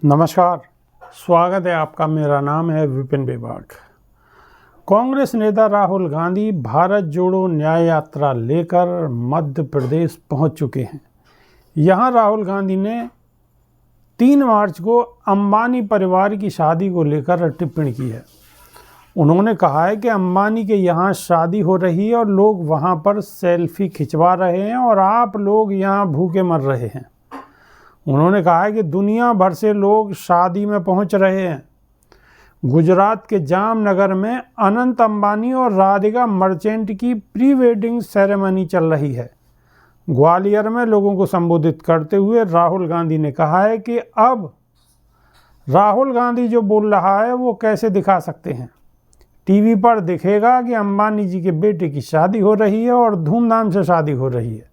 नमस्कार, स्वागत है आपका। मेरा नाम है विपिन बेबाक। कांग्रेस नेता राहुल गांधी भारत जोड़ो न्याय यात्रा लेकर मध्य प्रदेश पहुंच चुके हैं। यहां राहुल गांधी ने 3 मार्च को अंबानी परिवार की शादी को लेकर टिप्पणी की है। उन्होंने कहा है कि अंबानी के यहां शादी हो रही है और लोग वहां पर सेल्फी खिंचवा रहे हैं और आप लोग यहां भूखे मर रहे हैं। उन्होंने कहा है कि दुनिया भर से लोग शादी में पहुंच रहे हैं। गुजरात के जामनगर में अनंत अंबानी और राधिका मर्चेंट की प्री वेडिंग सेरेमनी चल रही है। ग्वालियर में लोगों को संबोधित करते हुए राहुल गांधी ने कहा है कि अब राहुल गांधी जो बोल रहा है वो कैसे दिखा सकते हैं। टीवी पर दिखेगा कि अंबानी जी के बेटे की शादी हो रही है और धूमधाम से शादी हो रही है।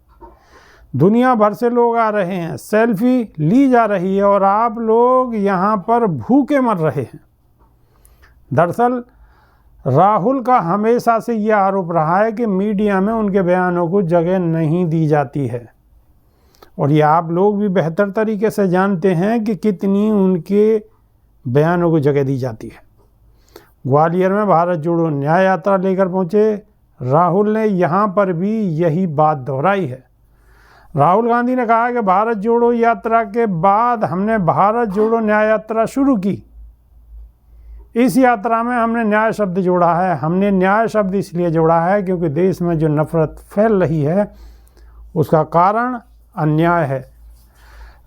दुनिया भर से लोग आ रहे हैं, सेल्फी ली जा रही है और आप लोग यहाँ पर भूखे मर रहे हैं। दरअसल राहुल का हमेशा से यह आरोप रहा है कि मीडिया में उनके बयानों को जगह नहीं दी जाती है और ये आप लोग भी बेहतर तरीके से जानते हैं कि कितनी उनके बयानों को जगह दी जाती है। ग्वालियर में भारत जोड़ो न्याय यात्रा लेकर पहुंचे राहुल ने यहाँ पर भी यही बात दोहराई है। राहुल गांधी ने कहा कि भारत जोड़ो यात्रा के बाद हमने भारत जोड़ो न्याय यात्रा शुरू की। इस यात्रा में हमने न्याय शब्द जोड़ा है। हमने न्याय शब्द इसलिए जोड़ा है क्योंकि देश में जो नफरत फैल रही है उसका कारण अन्याय है।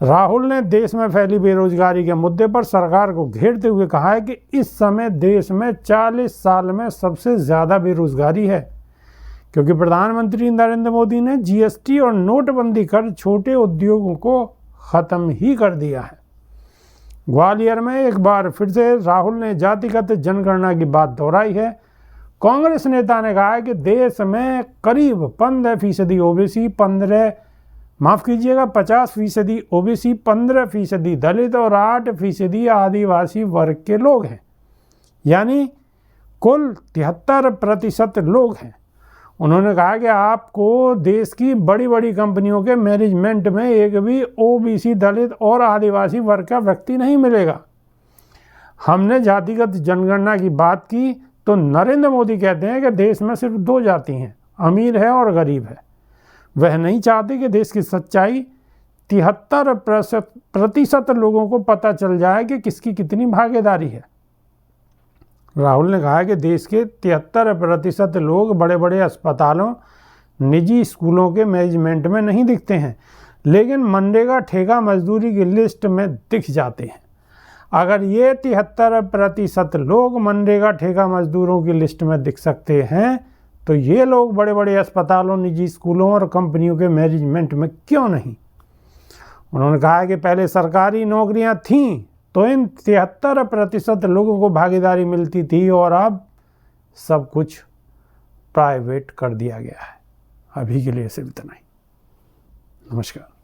राहुल ने देश में फैली बेरोजगारी के मुद्दे पर सरकार को घेरते हुए कहा है कि इस समय देश में 40 साल में सबसे ज़्यादा बेरोजगारी है क्योंकि प्रधानमंत्री नरेंद्र मोदी ने जीएसटी और नोटबंदी कर छोटे उद्योगों को ख़त्म ही कर दिया है। ग्वालियर में एक बार फिर से राहुल ने जातिगत जनगणना की बात दोहराई है। कांग्रेस नेता ने कहा है कि देश में करीब 15% ओबीसी, 50% ओबीसी, 15% दलित और 8% आदिवासी वर्ग के लोग हैं, यानी कुल 73% लोग हैं। उन्होंने कहा कि आपको देश की बड़ी बड़ी कंपनियों के मैनेजमेंट में एक भी ओबीसी, दलित और आदिवासी वर्ग का व्यक्ति नहीं मिलेगा। हमने जातिगत जनगणना की बात की तो नरेंद्र मोदी कहते हैं कि देश में सिर्फ 2 जाति हैं, अमीर है और गरीब है। वह नहीं चाहते कि देश की सच्चाई 73% लोगों को पता चल जाए कि किसकी कितनी भागीदारी है। राहुल ने कहा कि देश के 73% लोग बड़े बड़े अस्पतालों, निजी स्कूलों के मैनेजमेंट में नहीं दिखते हैं, लेकिन मनरेगा ठेका मजदूरी की लिस्ट में दिख जाते हैं। अगर ये 73% लोग मनरेगा ठेका मजदूरों की लिस्ट में दिख सकते हैं तो ये लोग बड़े बड़े अस्पतालों, निजी स्कूलों और कंपनियों के मैनेजमेंट में क्यों नहीं। उन्होंने कहा कि पहले सरकारी नौकरियां थीं तो इन 73% लोगों को भागीदारी मिलती थी और अब सब कुछ प्राइवेट कर दिया गया है। अभी के लिए सिर्फ इतना ही। नमस्कार।